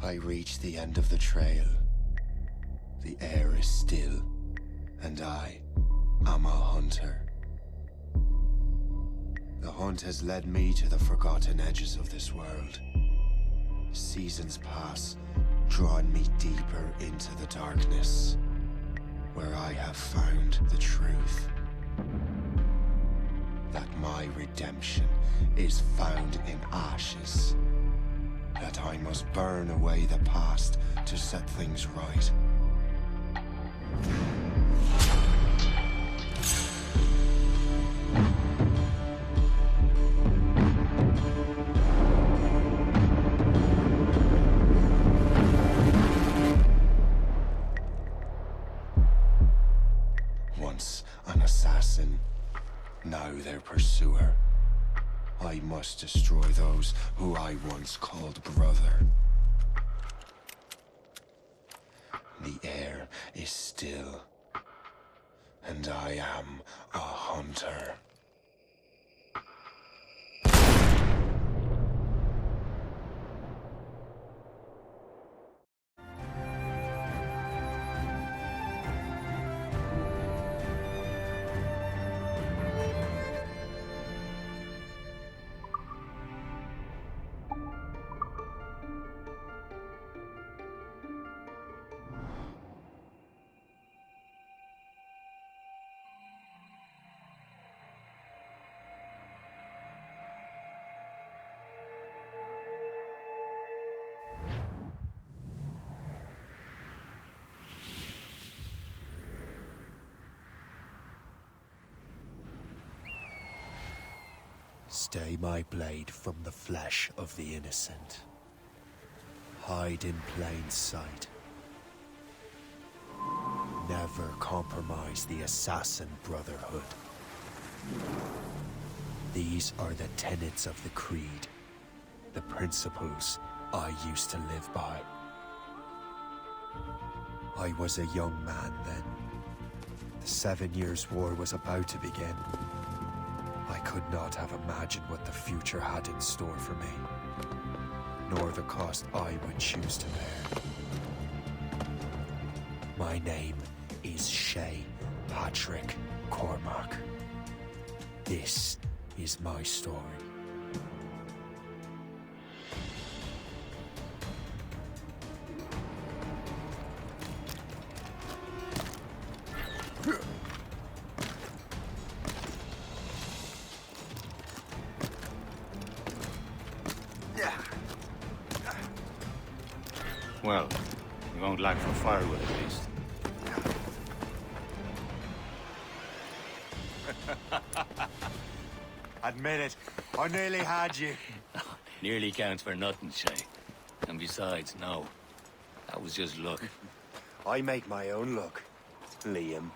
I reach the end of the trail. The air is still, and I am a hunter. The hunt has led me to the forgotten edges of this world. Seasons pass, drawing me deeper into the darkness, where I have found the truth. That my redemption is found in ashes. That I must burn away the past to set things right. Once an assassin, now their pursuer. I must destroy those who I once called brother. The air is still, and I am a hunter. Stay my blade from the flesh of the innocent. Hide in plain sight. Never compromise the assassin brotherhood. These are the tenets of the creed, the principles I used to live by. I was a young man then. The 7 Years' War was about to begin. I could not have imagined what the future had in store for me, nor the cost I would choose to bear. My name is Shay Patrick Cormac. This is my story. Well, we won't lack for firewood at least. Admit it, I nearly had you. Nearly counts for nothing, Shay. And besides, no. That was just luck. I make my own luck, Liam.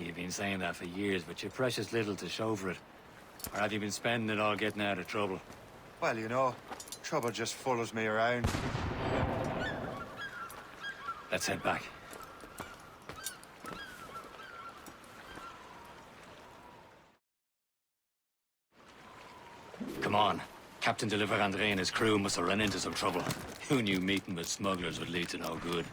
You've been saying that for years, but you're precious little to show for it. Or have you been spending it all getting out of trouble? Well, you know, trouble just follows me around. Let's head back. Come on. Captain de Andre and his crew must have run into some trouble. Who knew meeting with smugglers would lead to no good?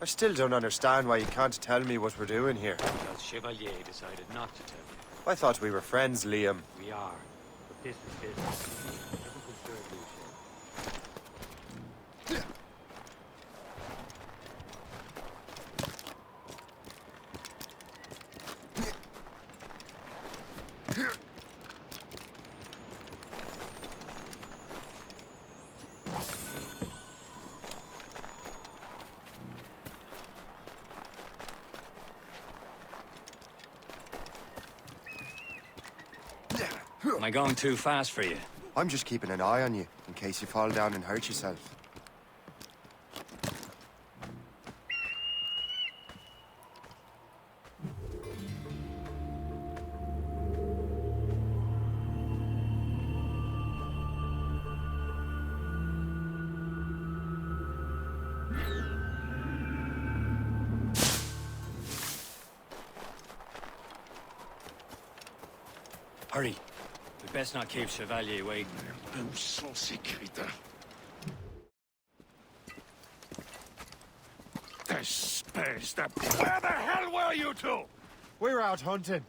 I still don't understand why you can't tell me what we're doing here. Because Chevalier decided not to tell you. I thought we were friends, Liam. We are. But this is business. Never concerned you, Shay. Am I going too fast for you? I'm just keeping an eye on you, in case you fall down and hurt yourself. Hurry. The Best not keep Chevalier waiting. Où sont ces crétins? Espèce de... Where the hell were you two? We're out hunting.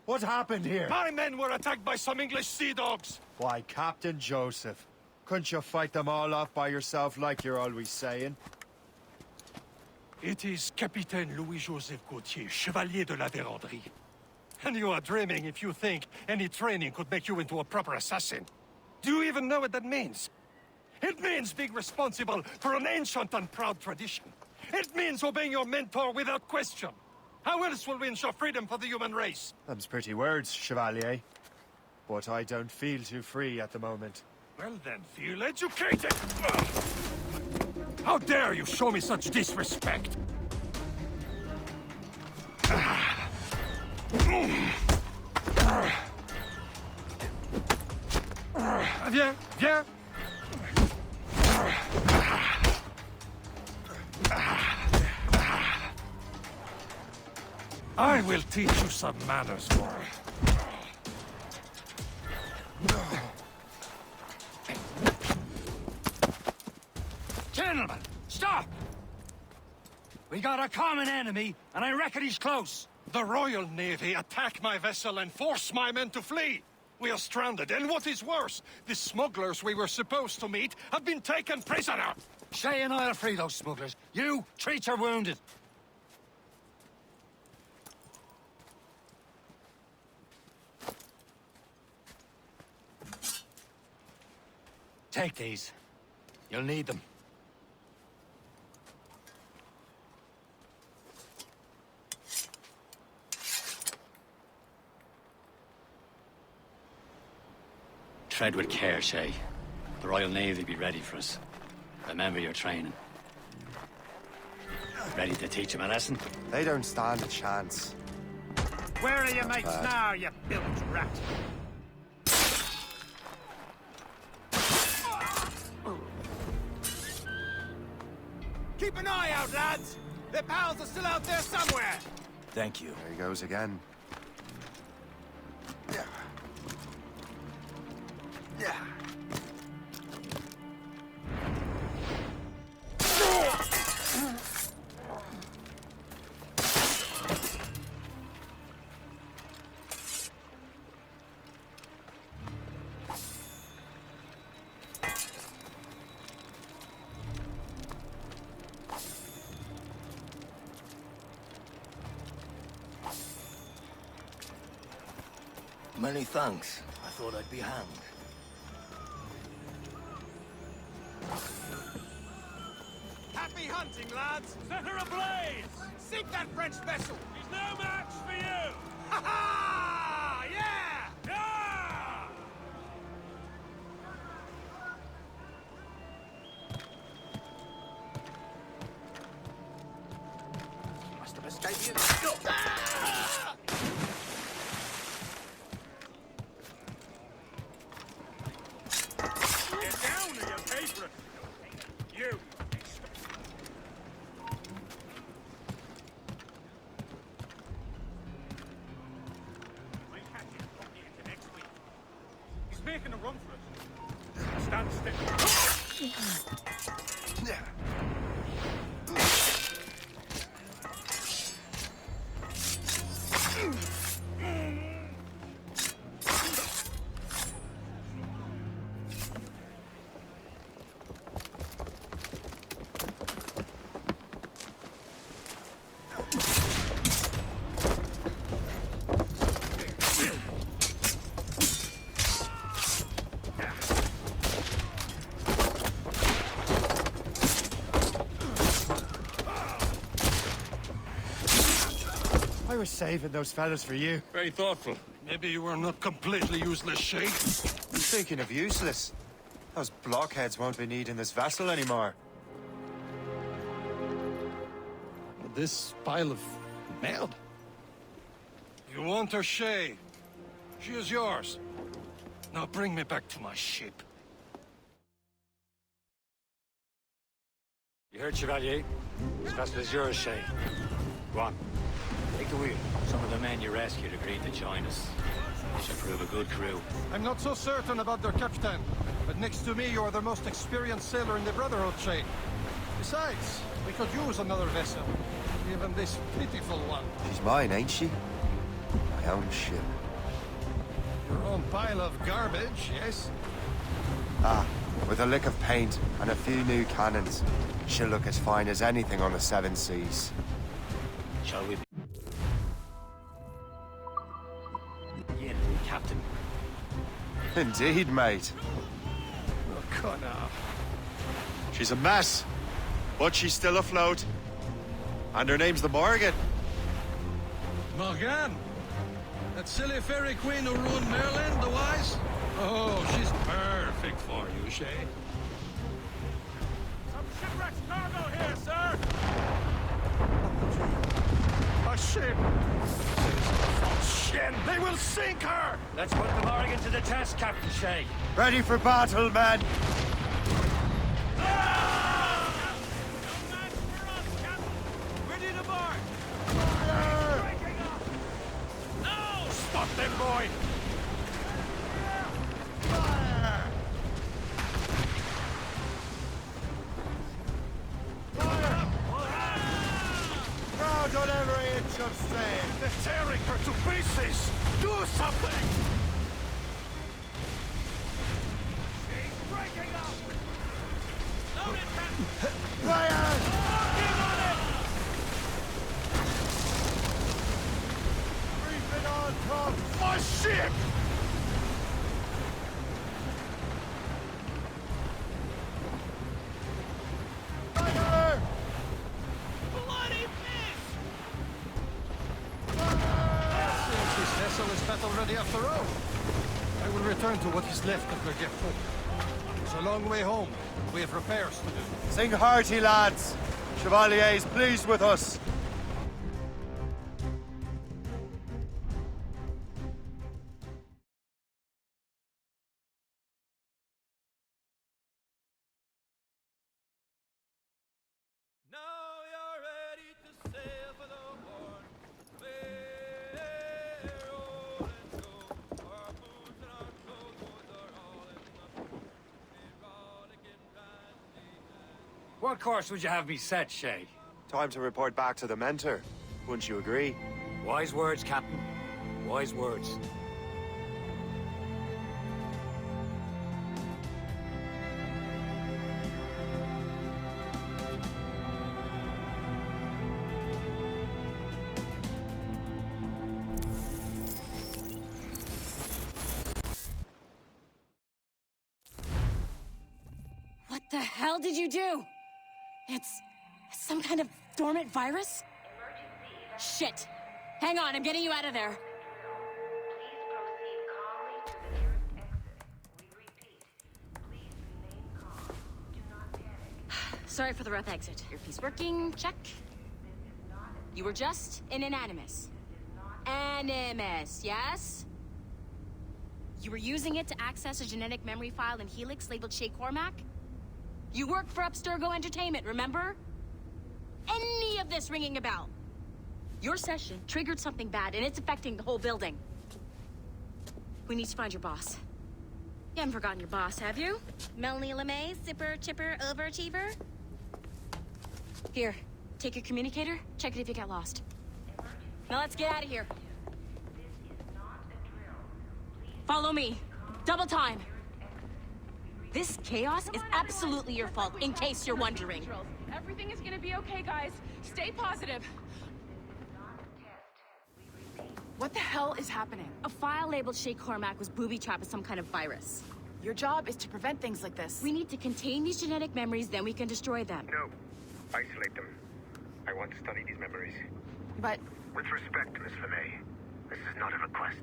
What happened here? My men were attacked by some English sea dogs. Why, Captain Joseph. Couldn't you fight them all off by yourself like you're always saying? It is Capitaine Louis-Joseph Gauthier, Chevalier de la Vérendrye. And you are dreaming if you think any training could make you into a proper assassin. Do you even know what that means? It means being responsible for an ancient and proud tradition. It means obeying your mentor without question. How else will we ensure freedom for the human race? Them's pretty words, Chevalier. But I don't feel too free at the moment. Well then, feel educated! How dare you show me such disrespect? Viens, viens! I will teach you some manners, boy. Gentlemen, stop! We got a common enemy, and I reckon he's close. The Royal Navy attack my vessel and force my men to flee. We are stranded, and what is worse, the smugglers we were supposed to meet have been taken prisoner. Shay and I'll free those smugglers. You, treat your wounded. Take these. You'll need them. Tread with care, Shay. The Royal Navy be ready for us. Remember your training. Ready to teach them a lesson? They don't stand a chance. Where are your mates now, you bilge rat? Keep an eye out, lads! Their pals are still out there somewhere! Thank you. There he goes again. Yeah. Yeah. Many thanks. I thought I'd be hanged. Happy hunting, lads! Set her ablaze! Sink that French vessel! He's no match for you! Ha ha! Yeah! Yeah! Must have escaped you. Ah! Get down or you pay for it! You! He's making a run for it. Stand still. I was saving those fellas for you. Very thoughtful. Maybe you were not completely useless, Shay. Speaking of useless, those blockheads won't be needing this vessel anymore. This pile of mail? You want her, Shay? She is yours. Now bring me back to my ship. You heard, Chevalier? This vessel is yours, Shay. Go on. Take the wheel. Some of the men you rescued agreed to join us. should prove a good crew. I'm not so certain about their captain, but next to me you are the most experienced sailor in the Brotherhood chain. Besides, we could use another vessel, even this pitiful one. She's mine, ain't she? My own ship. Your own pile of garbage, yes? Ah, with a lick of paint and a few new cannons, she'll look as fine as anything on the seven seas. Shall we be? Yeah, Captain. Indeed, mate. Oh, Connor. She's a mess, but she's still afloat. And her name's the Morgan. Morgan? That silly fairy queen who ruined Merlin, the wise? Oh, she's perfect for you, Shay. Some shipwrecked cargo here, sir! A ship! Shit! They will sink her! Let's put the Morgan to the test, Captain Shay. Ready for battle, men! Ready to board! No! Stop them, boy! Crowd on every inch of sail! They're tearing her to pieces! Do something! She's breaking up! Load it, Captain! Fire! Working on it! Reefing on top! My ship! Fire! Bloody fish! Since this vessel is battle ready after all, I will return to what is left of the Gertrude. It's a long way home. We have repairs to do. Sing hearty, lads! Chevalier's pleased with us. Now you're ready to sail for the horn. We're rolling go. Our boots and our clothes are all in the pool. We're rollicking randy and What course would you have me set, Shay? Time to report back to the mentor. Wouldn't you agree? Wise words, Captain. Wise words. What the hell did you do? It's some kind of dormant virus? Shit! Hang on, I'm getting you out of there. Sorry for the rough exit. Earpiece working, check. You were just an Animus. Animus, yes? You were using it to access a genetic memory file in Helix labeled Shay Cormac? You worked for Abstergo Entertainment, remember? Any of this ringing a bell? Your session triggered something bad, and it's affecting the whole building. We need to find your boss. You haven't forgotten your boss, have you? Melanie LeMay, zipper, chipper, overachiever? Here, take your communicator, check it if you get lost. Now let's get out of here. Follow me. Double time. This chaos is absolutely your fault, in case you're wondering. Everything is gonna be okay, guys. Stay positive. What the hell is happening? A file labeled Shay Cormac was booby-trapped with some kind of virus. Your job is to prevent things like this. We need to contain these genetic memories, then we can destroy them. No. Isolate them. I want to study these memories. But With respect, Miss LeMay, this is not a request.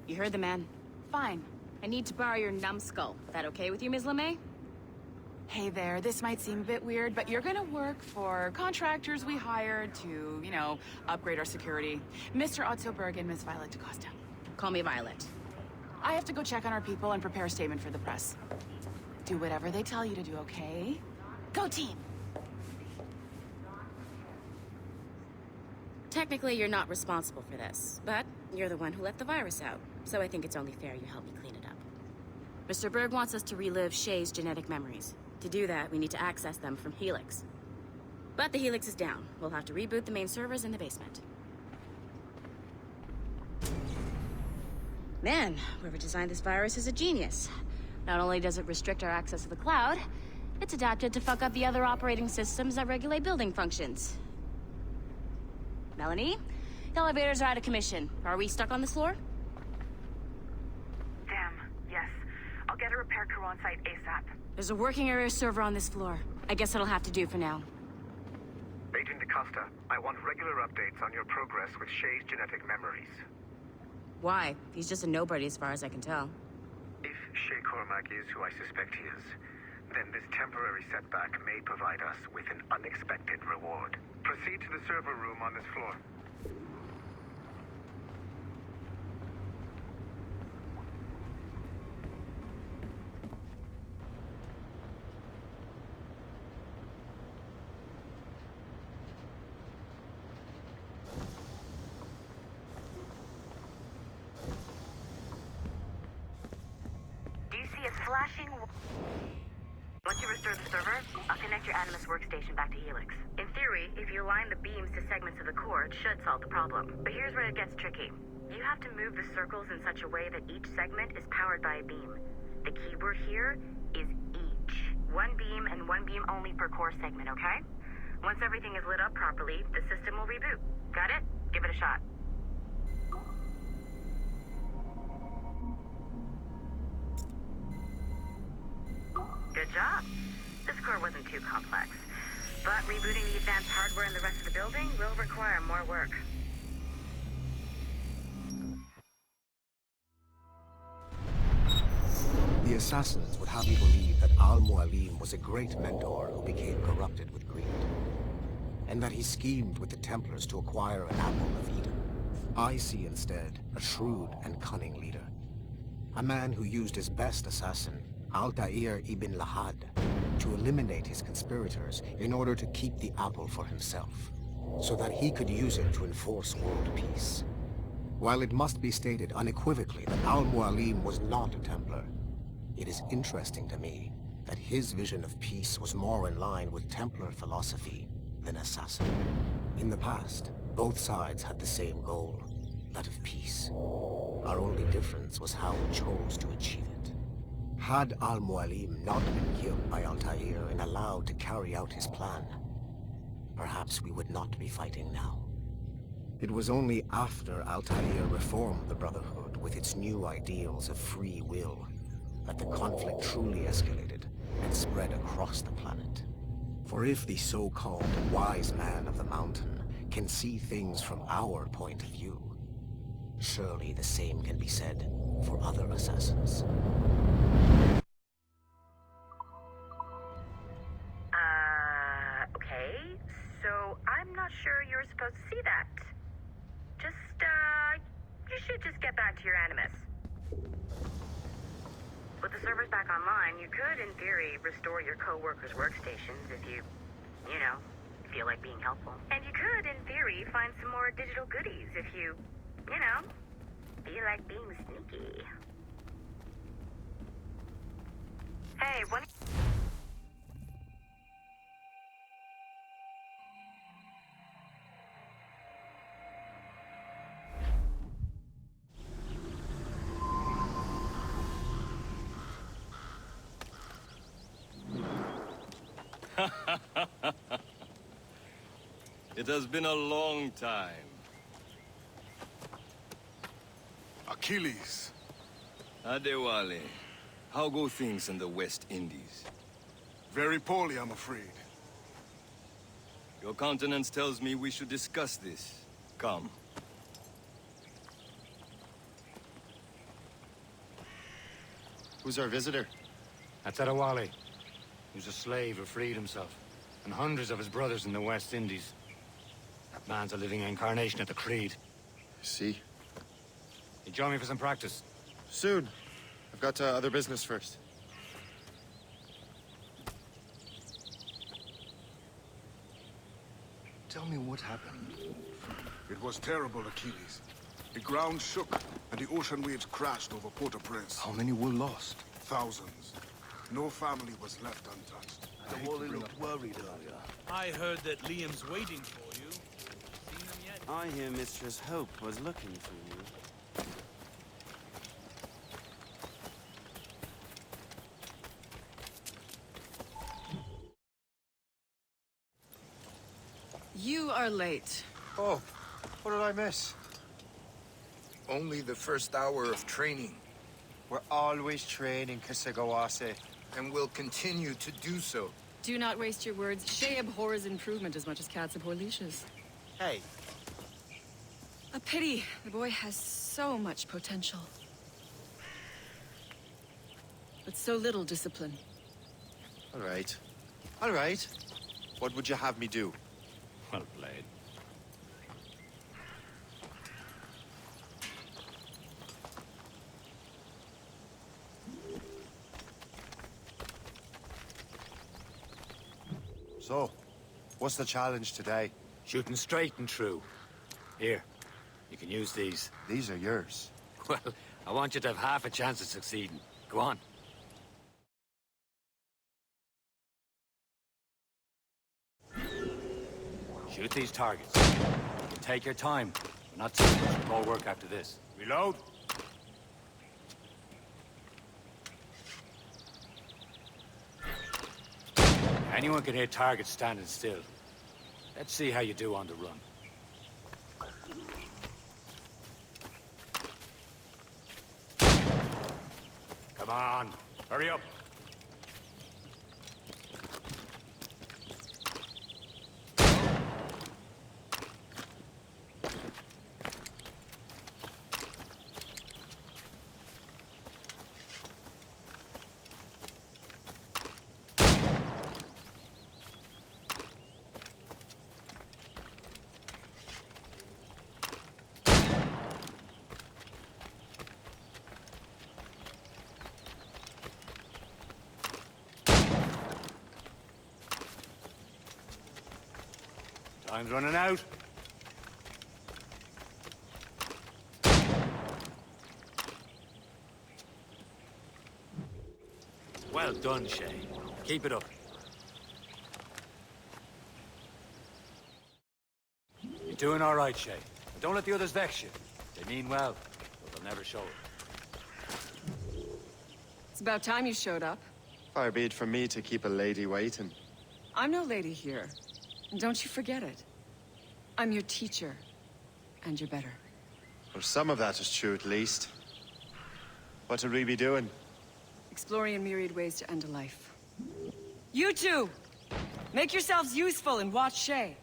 You heard the man. fine. I need to borrow your numbskull. That okay with you, Ms. LeMay? Hey there, this might seem a bit weird, but you're gonna work for contractors we hired to, you know, upgrade our security. Mr. Otto Berg and Miss Violet DaCosta. Call me Violet. I have to go check on our people and prepare a statement for the press. Do whatever they tell you to do, okay? Go team! technically you're not responsible for this, but you're the one who let the virus out, so I think it's only fair you help me clean it up. Mr. Berg wants us to relive Shay's genetic memories. To do that, we need to access them from Helix. But the Helix is down. We'll have to reboot the main servers in the basement. Man, whoever designed this virus is a genius. Not only does it restrict our access to the cloud, it's adapted to fuck up the other operating systems that regulate building functions. Melanie? The elevators are out of commission. Are we stuck on this floor? Damn, yes. I'll get a repair crew on site ASAP. There's a working area server on this floor. I guess that'll have to do for now. Agent DaCosta, I want regular updates on your progress with Shay's genetic memories. Why? He's just a nobody as far as I can tell. If Shay Cormac is who I suspect he is, then this temporary setback may provide us with an unexpected reward. Proceed to the server room on this floor. Do you see a flashing? Once you restore the server, I'll connect your Animus workstation back to Helix. In theory, if you align the beams to segments of the core, it should solve the problem. But here's where it gets tricky. You have to move the circles in such a way that each segment is powered by a beam. The keyword here is each. One beam and one beam only per core segment, okay? Once everything is lit up properly, the system will reboot. Got it? Give it a shot. Good job. This core wasn't too complex. But rebooting the advanced hardware in the rest of the building will require more work. The assassins would have you believe that Al-Mualim was a great mentor who became corrupted with greed, and that he schemed with the Templars to acquire an apple of Eden. I see instead a shrewd and cunning leader, a man who used his best assassin, Altair ibn Lahad, to eliminate his conspirators in order to keep the apple for himself, so that he could use it to enforce world peace. While it must be stated unequivocally that Al-Mualim was not a Templar, it is interesting to me that his vision of peace was more in line with Templar philosophy than assassin. In the past, both sides had the same goal, that of peace. Our only difference was how we chose to achieve it. Had Al-Mualim not been killed by Altair and allowed to carry out his plan, perhaps we would not be fighting now. It was only after Altair reformed the Brotherhood with its new ideals of free will that the conflict truly escalated and spread across the planet. For if the so-called wise man of the mountain can see things from our point of view, surely the same can be said for other assassins. Okay. So I'm not sure you're supposed to see that. You should just get back to your Animus. With the servers back online, you could, in theory, restore your co-workers' workstations if you feel like being helpful. And you could, in theory, find some more digital goodies if you feel like being sneaky. Hey, when... It has been a long time. Achilles. Adewale, how go things in the West Indies? Very poorly, I'm afraid. Your countenance tells me we should discuss this. Come. Who's our visitor? That's Adewale. He was a slave who freed himself, and hundreds of his brothers in the West Indies. That man's a living incarnation of the Creed. See? You join me for some practice? Soon. I've got other business first. Tell me what happened. It was terrible, Achilles. The ground shook, and the ocean waves crashed over Port-au-Prince. How many were lost? Thousands. No family was left untouched. The Wally looked worried earlier. I heard that Liam's waiting for you. Seen him yet? I hear Mistress Hope was looking for you. You are late. Oh, what did I miss? Only the first hour of training, We're always training, Kisagawase. and will continue to do so. Do not waste your words. Shay abhors improvement as much as cats abhor leashes. Hey, A pity. The boy has so much potential. But so little discipline. all right. All right. What would you have me do? Well played. So, what's the challenge today? Shooting straight and true. Here, you can use these. These are yours. Well, I want you to have half a chance of succeeding. Go on. Shoot these targets. You can take your time. We're not seeing much ball work after this. Reload. Anyone can hit targets standing still. Let's see how you do on the run. Come on, hurry up. Time's running out. Well done, Shay. Keep it up. You're doing all right, Shay. But don't let the others vex you. They mean well, but they'll never show it. It's about time you showed up. Far be it from me to keep a lady waiting. I'm no lady here. And don't you forget it. I'm your teacher. And you're better. Well, some of that is true, at least. What would we be doing? Exploring a myriad ways to end a life. You two! Make yourselves useful and watch Shay.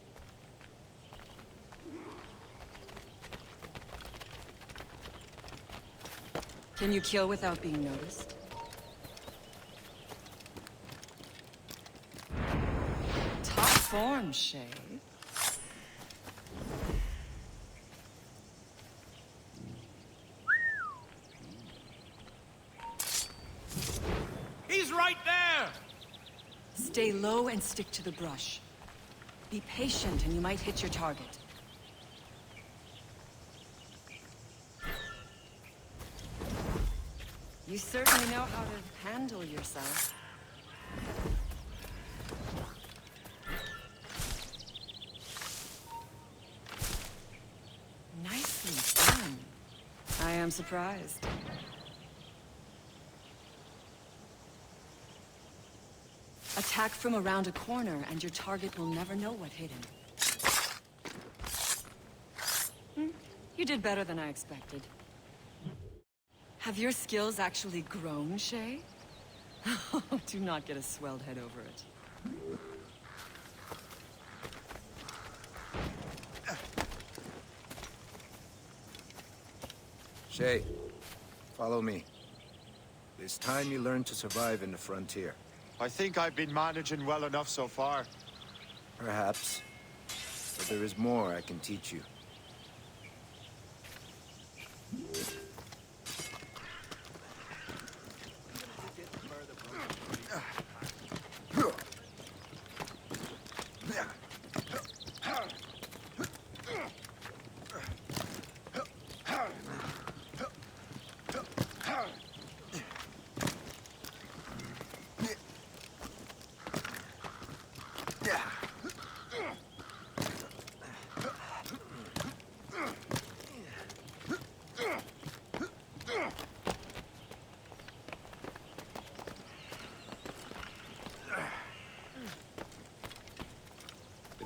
Can you kill without being noticed? Top form, Shay. He's right there! Stay low and stick to the brush. Be patient and you might hit your target. You certainly know how to handle yourself. Nicely done. I am surprised. Attack from around a corner, and your target will never know what hit him. You did better than I expected. Have your skills actually grown, Shay? Do not get a swelled head over it. Shay, follow me. It's time you learn to survive in the frontier. I think I've been managing well enough so far. Perhaps. But there is more I can teach you.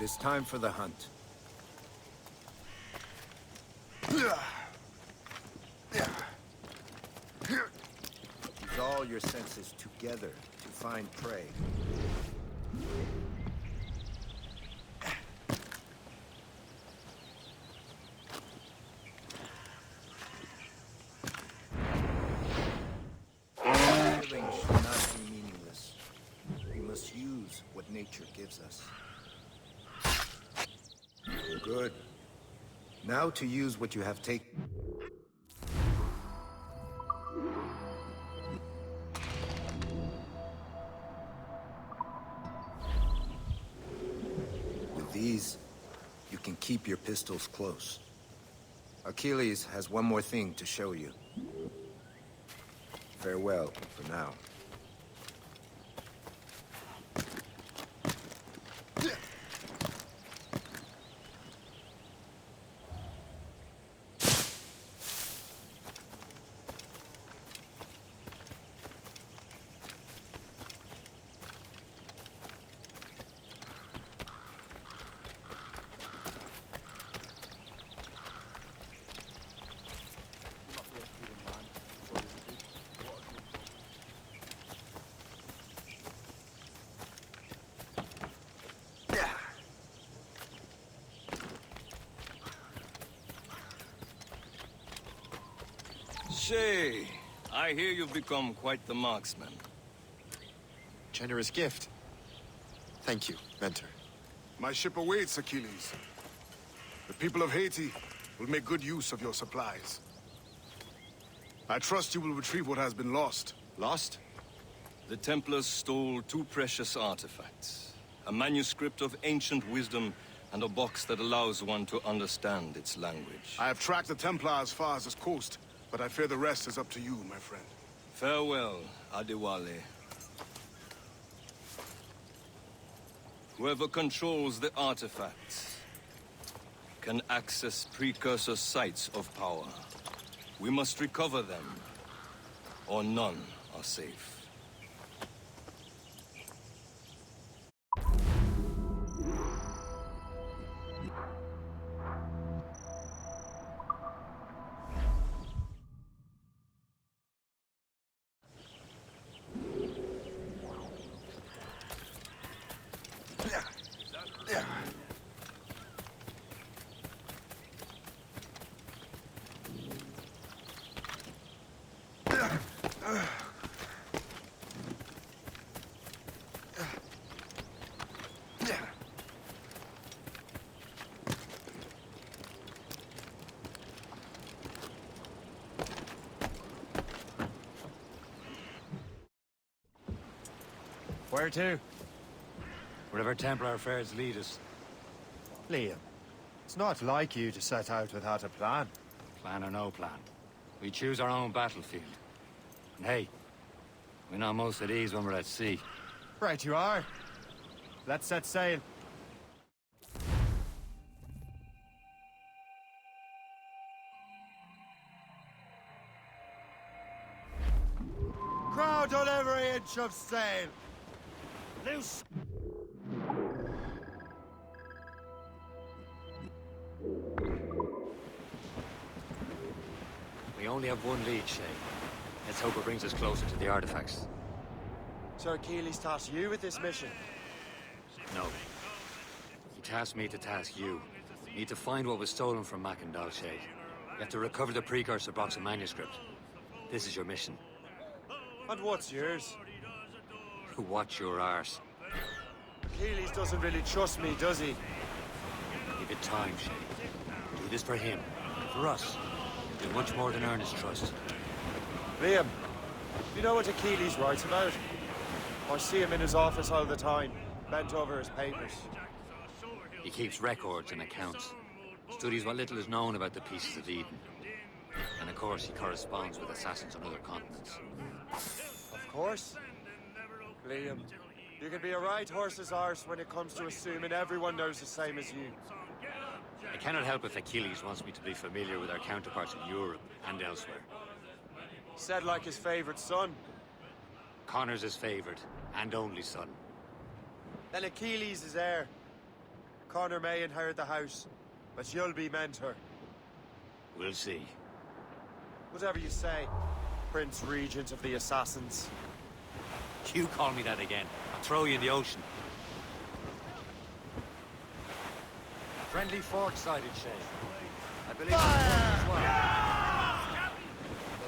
It is time for the hunt. Use all your senses together to find prey. Killing should not be meaningless. We must use what nature gives us. Good. Now to use what you have taken. With these, you can keep your pistols close. Achilles has one more thing to show you. Farewell for now. Shay, I hear you've become quite the marksman. Generous gift. Thank you, Mentor. My ship awaits, Achilles. The people of Haiti will make good use of your supplies. I trust you will retrieve what has been lost. Lost? The Templars stole 2 precious artifacts. A manuscript of ancient wisdom and a box that allows one to understand its language. I have tracked the Templar as far as this coast, but I fear the rest is up to you, my friend. Farewell, Adewale. Whoever controls the artifacts can access precursor sites of power. We must recover them, or none are safe. Where to? Wherever Templar affairs lead us. Liam, it's not like you to set out without a plan. Plan or no plan. We choose our own battlefield. And hey, we know most of these when we're at sea. Right you are. Let's set sail. Crowd on every inch of sail. Loose. We only have one lead, Shay. Let's hope it brings us closer to the artifacts. So Achilles tasked you with this mission? No. He tasked me to task you. You need to find what was stolen from Mackandal, Shay. You have to recover the precursor box of manuscript. This is your mission. And what's yours? Watch your arse. Achilles doesn't really trust me, does he? Give it time, Shay. Do this for him. For us. You'll do much more than earn his trust. Liam, you know what Achilles writes about? I see him in his office all the time, bent over his papers. He keeps records and accounts. Studies what little is known about the pieces of Eden. And of course, he corresponds with assassins on other continents. Of course. Liam, you can be a right horse's arse when it comes to assuming everyone knows the same as you. I cannot help if Achilles wants me to be familiar with our counterparts in Europe and elsewhere. Said like his favorite son. Connor's his favorite and only son. Then Achilles is heir. Connor may inherit the house, but you'll be mentor. We'll see. Whatever you say, Prince Regent of the Assassins. You call me that again, I'll throw you in the ocean. Friendly fork-sided, Shay. I believe it's as well.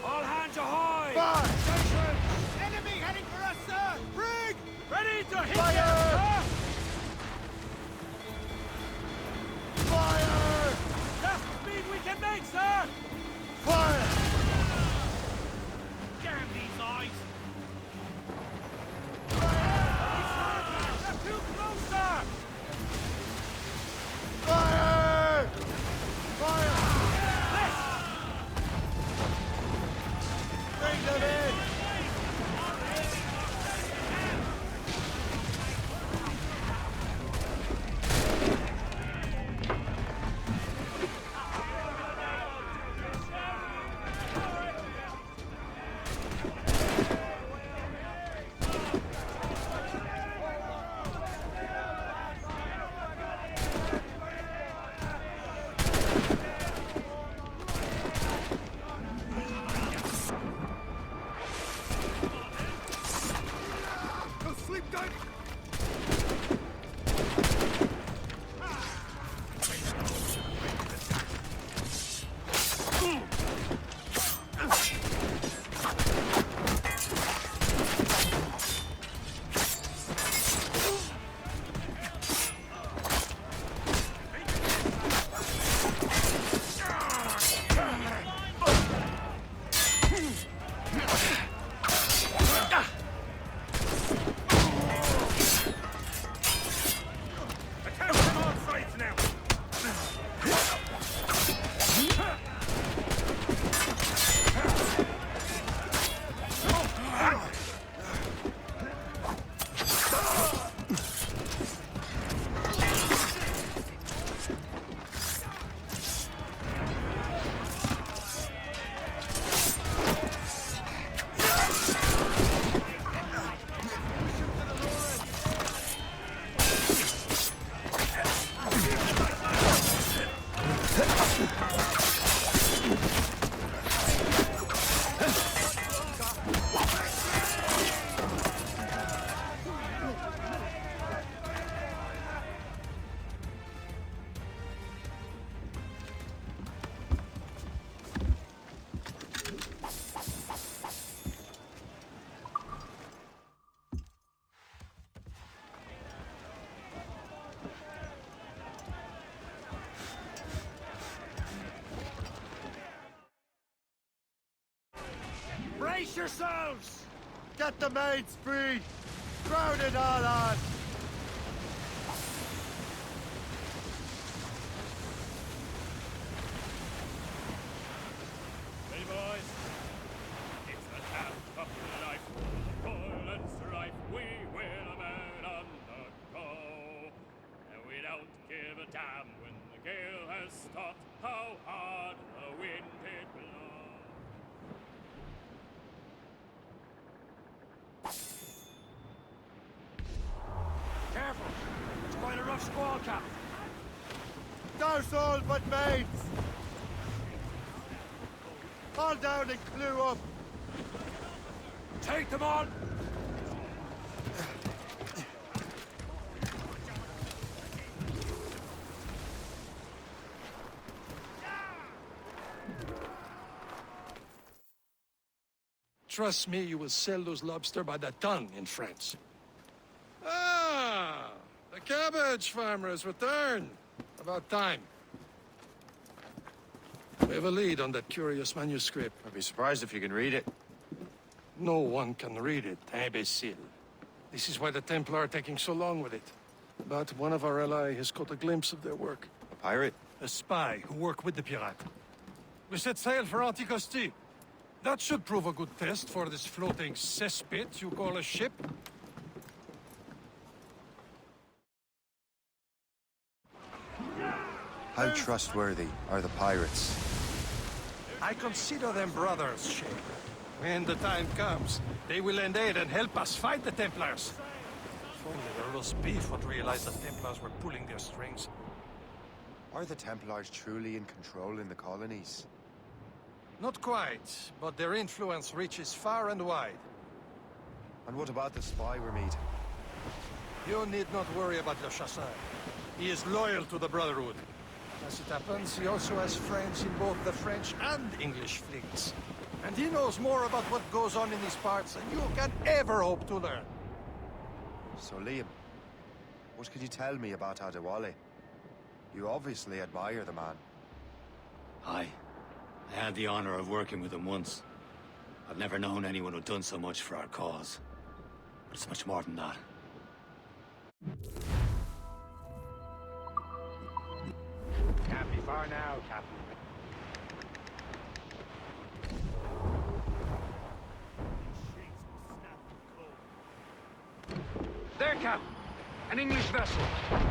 All hands ahoy! Fire! Enemy heading for us, sir! Brig! Ready to hit Fire! you, sir! Fire! Best speed we can make, sir! Fire! Damn these eyes! They're too close, sir! Fire! Fire! Bring them in! Go sleep, Doug! Attention all sides now! Brace yourselves! Get the maids free! Crowd it all on! Ready, boys? It's the camp of life. Violence rife, we will a man undergo. And we don't give a damn when the gale has stopped, how hard the wind it blows. Careful! It's quite a rough squall, Cap. Douse all but maids! All down and clue up! Take them on! Trust me, you will sell those lobster by the ton in France. Ah, the cabbage farmer has returned. About time. We have a lead on that curious manuscript. I'd be surprised if you can read it. No one can read it, imbecile. This is why the Templar are taking so long with it. But one of our allies has caught a glimpse of their work. A pirate? A spy who worked with the pirate. We set sail for Anticosti. That should prove a good test for this floating cesspit you call a ship. How trustworthy are the pirates? I consider them brothers, Shay. When the time comes, they will lend aid and help us fight the Templars. If only the roast beef would realize the Templars were pulling their strings. Are the Templars truly in control in the colonies? Not quite, but their influence reaches far and wide. And what about the spy we're meeting? You need not worry about Le Chasseur. He is loyal to the Brotherhood. As it happens, he also has friends in both the French and English fleets. And he knows more about what goes on in these parts than you can ever hope to learn. So Liam, what can you tell me about Adewale? You obviously admire the man. Aye. I had the honor of working with him once. I've never known anyone who'd done so much for our cause. But it's much more than that. Can't be far now, Captain. There, Captain. An English vessel.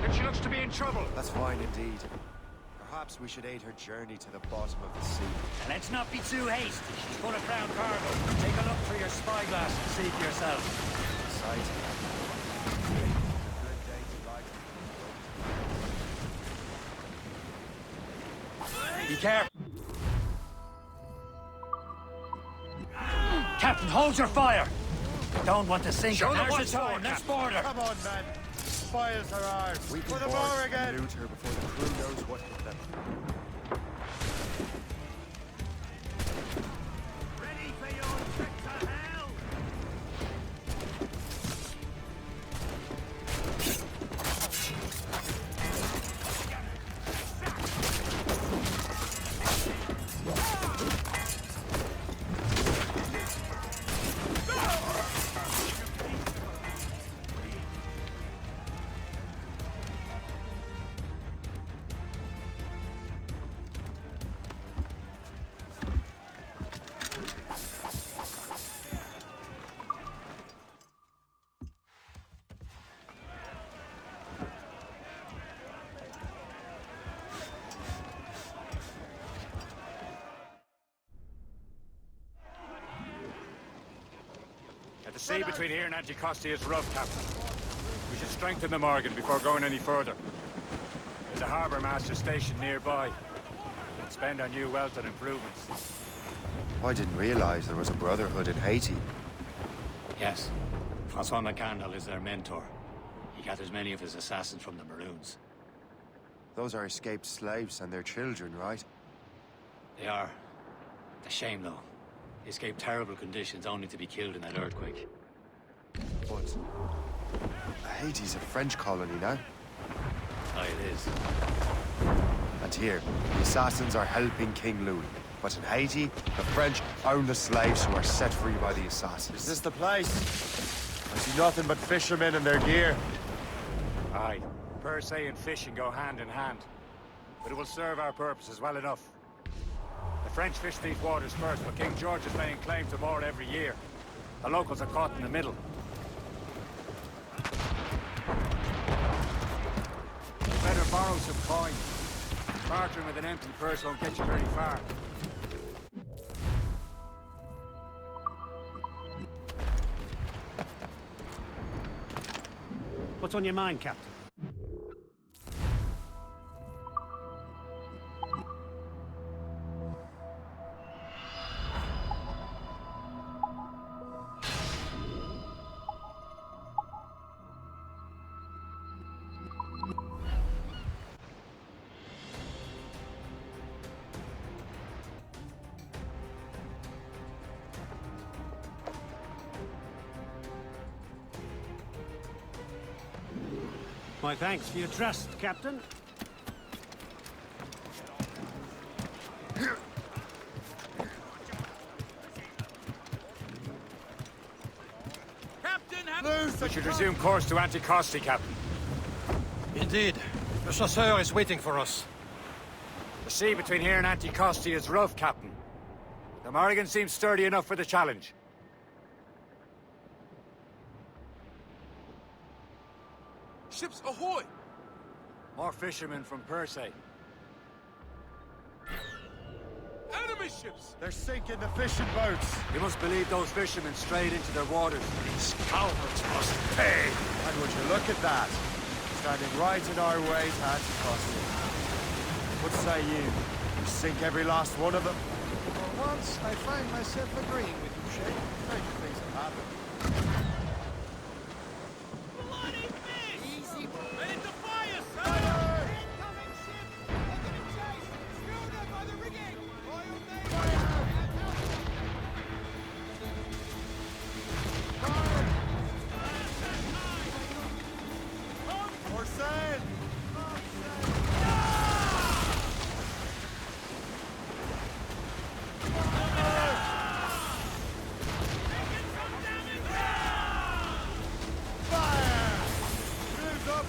And she looks to be in trouble. That's fine indeed. Perhaps we should aid her journey to the bottom of the sea. And let's not be too hasty. She's full of crown cargo. Take a look through your spyglass and see for yourself. Exciting. Good day to ride. Be careful. Captain, hold your fire. Don't want to sink. Show them Now's what's the time. for, Let's Captain. board her. Come on, men. Spoils are ours. We can board and loot her before the crew knows what hit them. Ready for your trip to hell. The sea between here and Anticosti is rough, Captain. We should strengthen the Morgan before going any further. There's a harbour master station nearby. We'll spend our new wealth on improvements. I didn't realize there was a brotherhood in Haiti. Yes. Francois McCandle is their mentor. He gathers many of his assassins from the Maroons. Those are escaped slaves and their children, right? They are. A shame, though. They escaped terrible conditions only to be killed in that earthquake. But Haiti's a French colony now. Aye, it is. And here, the assassins are helping King Louis. But in Haiti, the French own the slaves who are set free by the assassins. Is this the place? I see nothing but fishermen and their gear. Aye. Per se and fishing go hand in hand. But it will serve our purposes well enough. The French fish these waters first, but King George is laying claim to more every year. The locals are caught in the middle. You better borrow some coin. Bartering with an empty purse won't get you very far. What's on your mind, Captain? My thanks for your trust, Captain. We should resume course to Anticosti, Captain. Indeed. The chasseur is waiting for us. The sea between here and Anticosti is rough, Captain. The Morrigan seems sturdy enough for the challenge. Ships ahoy! More fishermen from Persay. Enemy! enemy ships! They're sinking the fishing boats. You must believe those fishermen strayed into their waters. These cowards must pay! And would you look at that? Standing right in our way to Anticosti. What say you? You sink every last one of them? For once, I find myself agreeing with you, Shay. Stranger things have happened. Bloody fish! Easy, ready to fire, sir! Incoming ship! Taking a chase! Schooner by the rigging! Royal Navy! For sail! Fire! Crews up!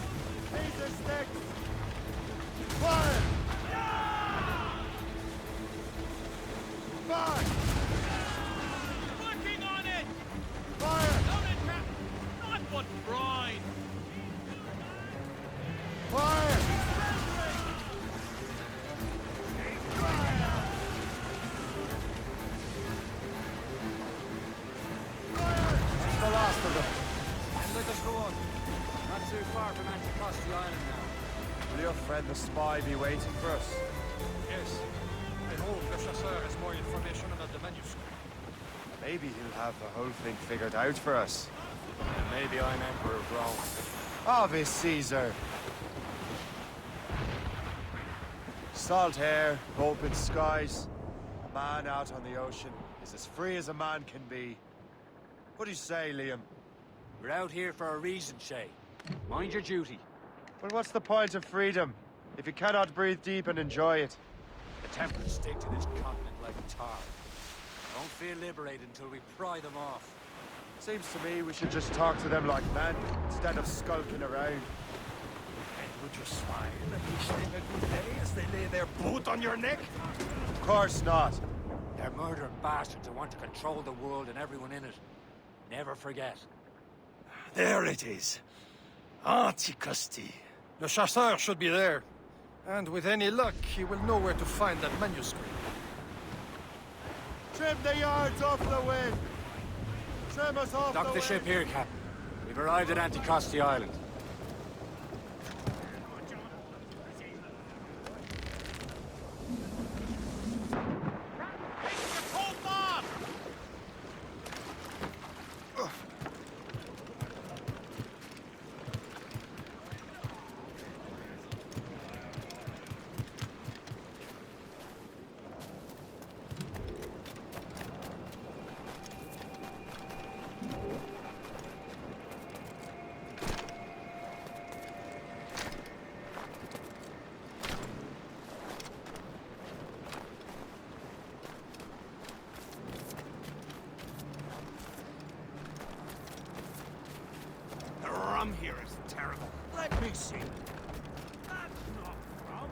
These are sticks! Fire! Fire! Working on it! Fire! Loaded, Cap! Not what brine! Fire! That's the last of them. And let us go on. Not too far from Anticosti Island now. Will your friend the spy be waiting for us? Yes. I hope Le Chasseur has more information about the manuscript. Maybe he'll have the whole thing figured out for us. And maybe I'm Emperor of Rome. Ave Caesar! Salt air, open skies. A man out on the ocean is as free as a man can be. What do you say, Liam? We're out here for a reason, Shay. Mind your duty. Well, what's the point of freedom if you cannot breathe deep and enjoy it? The Templars stick to this continent like tar. I don't feel liberated until we pry them off. Seems to me we should just talk to them like men instead of skulking around. And would you smile and wish them a good day as they lay their boot on your neck? Of course not. They're murdering bastards who want to control the world and everyone in it. Never forget. There it is. Anticosti. Le Chasseur should be there. And with any luck, he will know where to find that manuscript. Trim the yards off the wind! Trim us off Dock the ship here, Captain. We've arrived at Anticosti Island. The rum here is terrible. Let me see. That's not rum.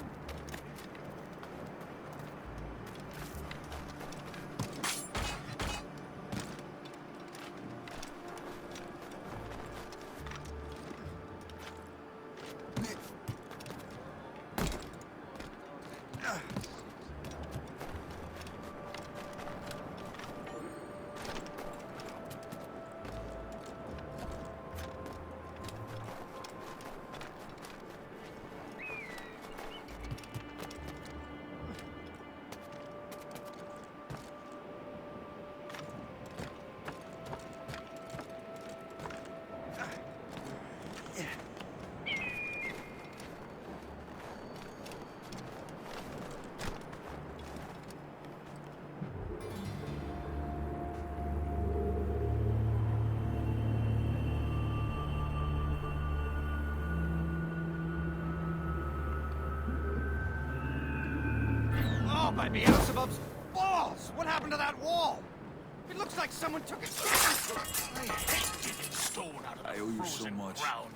Oh, my Beelzebub's balls! What happened to that wall? It looks like someone took it. I hate digging stone out of the frozen ground.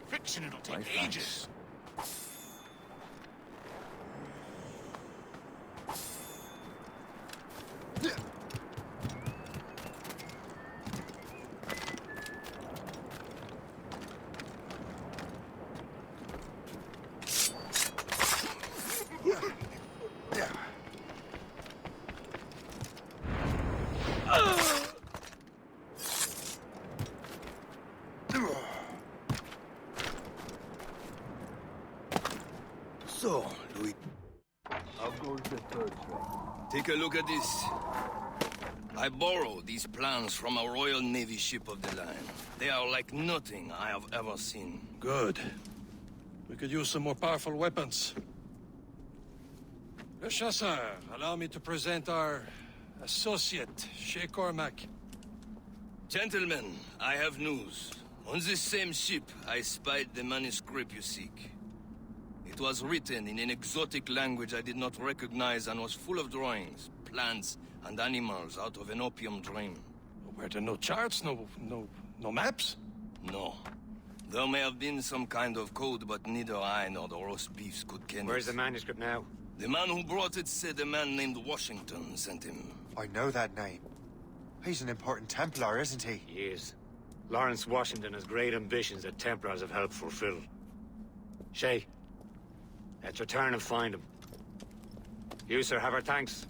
Fixing it'll take ages. I'll go to the third train. Take a look at this. I borrowed these plans from a Royal Navy ship of the line. They are like nothing I have ever seen. Good. We could use some more powerful weapons. Le Chasseur, allow me to present our associate, Shay Cormac. Gentlemen, I have news. On this same ship, I spied the manuscript you seek. It was written in an exotic language I did not recognize and was full of drawings, plants, and animals out of an opium dream. Were there no charts, no maps? No. There may have been some kind of code, but neither I nor the roast beefs could ken it. Where's the manuscript now? The man who brought it said a man named Washington sent him. I know that name. He's an important Templar, isn't he? He is. Lawrence Washington has great ambitions that Templars have helped fulfill. Shay, let's return and find him. You, sir, have our thanks.